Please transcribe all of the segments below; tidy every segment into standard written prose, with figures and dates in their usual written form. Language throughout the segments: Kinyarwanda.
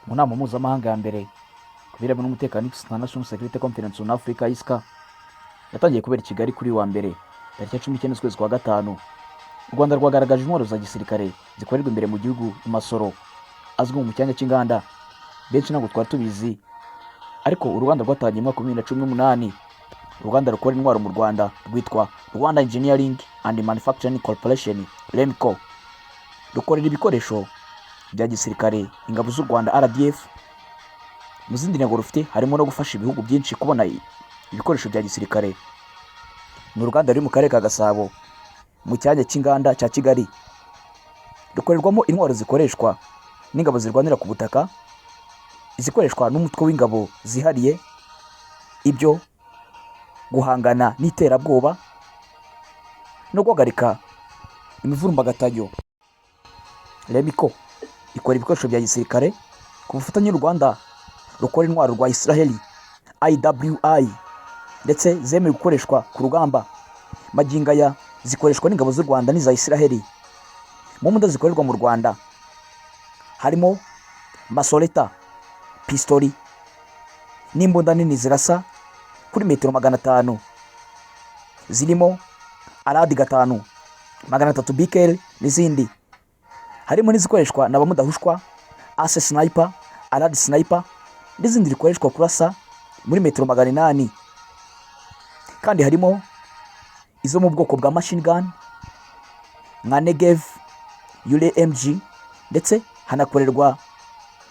mu nama mpuzamahanga ya mbere ku birebana n'umutekano International Security Conference on Africa ISCA yatangiye kubera i Kigali kuri wa mbere tariki ya 19 z'ukwezi kwa gatanu. U Rwanda rwagaragaje intwaro za gisirikare zikorerwa imbere mu gihugu i Masoro azwi mu cyanya cy'inganda. Benshi ntabwo twari tubizi, ariko uruganda rwatangiye mu 2018. Uruganda rukora intwaro mu Rwanda rwitwa Rwanda Engineering and Manufacturing Corporation REMCO, rukorera ibikoresho bya gisirikare ingabo z'u Rwanda RDF. Mu zindi ntego rufite harimo no gufasha ibihugu byinshi kubona ibikoresho bya gisirikare. Ni uruganda ruri mu karere ka Gasabo mu cyanya cy'inganda cya Kigali, rukorerwamo intwaro zikoreshwa n'ingabo zirwanira ku butaka, izikoreshwa n'umutwe w'ingabo zihariye, ibyo guhangana n'iterabwoba no guhagarika imivurumbagatanya. REMCO ikora ibikoresho bya gisirikare ku bufatanye n'u Rwanda rukora intwaro rwa Israeli IWI, ndetse zemewe gukoreshwa ku rugamba. Magingo aya zikoreshwa n'ingabo z'u Rwanda n'iza Israeli. Mu mbunda zikorerwa mu Rwanda harimo masoleta, pistoli n'imbunda nini zirasa kuri metero 500, zirimo Arad 5, 300 BKL n'izindi. Harimo n'izikoreshwa na bamudahushwa, Ace sniper, Arad sniper n'izindi zikoreshwa kurasa muri metero 800. Kandi harimo izo mu bwoko bwa machine gun nka Negev, Yule MG, ndetse hanakorerwa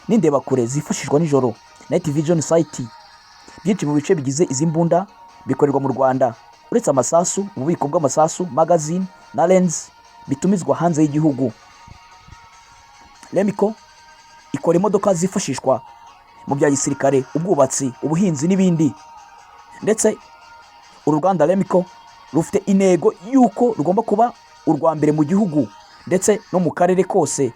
n'indebakure zifashishwa nijoro, night vision sight. Byinshi mu bice bigize izi mbunda bikorerwa mu Rwanda, uretse amasasu, ububiko bw'amasasu, magazine na lens bitumizwa hanze y'igihugu. REMCO ikora imodoka zifashishwa mu bya gisirikare, ubwubatsi, ubuhinzi n'ibindi. Ndetse uruganda REMCO rufite intego yuko rugomba kuba urwa mbere mu gihugu ndetse no mu karere kose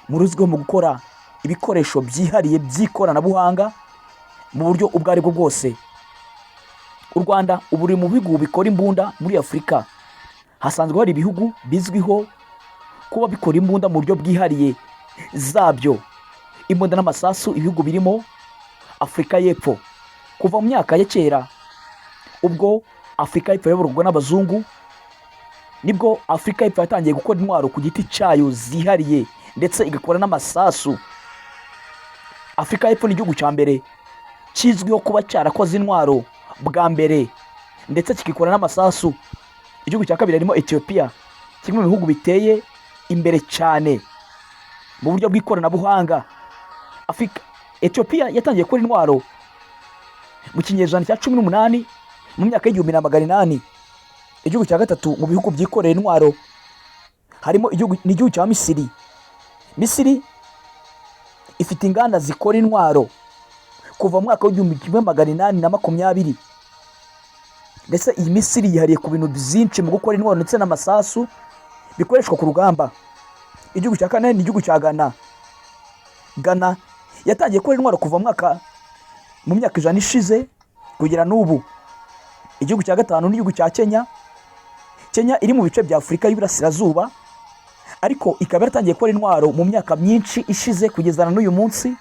mu ruzwiho mu gukora ibikoresho byihariye by'ikoranabuhanga mu buryo ubwo ari bwo bwose. U Rwanda ubu ruri mu bihugu bikora imbunda muri Afurika. Hasanzwe hari ibihugu bizwiho kuba bikora imbunda mu buryo bwihariye zabyo. Imbunda n'amasasu ibihugu birimo Afurika y'Epfo. Kuva mu myaka ya kera ubwo Afurika y'Epfo yayoborwaga n'abazungu, nibwo Afurika y'Epfo yatangiye gukora intwaro ku giti cyayo zihariye ndetse igakora n'amasasu. Afurika y'Epfo ni igihugu cya mbere kizwiho kuba cyarakoze intwaro bwa mbere ndetse kikikora n'amasasu. Igihugu cya kabiri harimo Ethiopia, kimwe mu bihugu biteye imbere cyane mu buryo bw'ikoranabuhanga. Ethiopia yatangiye gukora intwaro mu kinyejana cya 18 mu myaka y'1800. Igihugu cya gatatu mu bihugu byikorera intwaro harimo igihugu cya Misiri. Misiri ifite inganda zikora intwaro kuva mu mwaka w'1820. Ndetse iyi Misiri yihariye ku bintu byinshi mu gukora intwaro ndetse n'amasasu bikoreshwa ku rugamba. Igihugu cya kane ni igihugu cya Ghana. Ghana yatangiye gukora intwaro kuva mu myaka 100 ishize kugera n'ubu. Igihugu cya gatanu ni igihugu cya Kenya. Kenya iri mu bice bya Afurika y'Iburasirazuba, ariko ikaba yaratangiye gukora intwaro mu myaka myinshi ishize kugeza n'uyu munsi.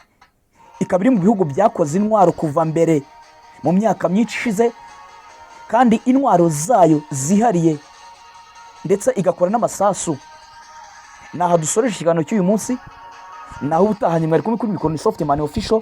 Ikaba iri mu bihugu byakoze intwaro kuva mbere mu myaka myinshi ishize, kandi intwaro zayo zihariye ndetse igakora n'amasasu. Naha dusoreje ikiganiro cy'uyu munsi, naho ubutahanye mwari kumwe kuri Microsoft Man Official.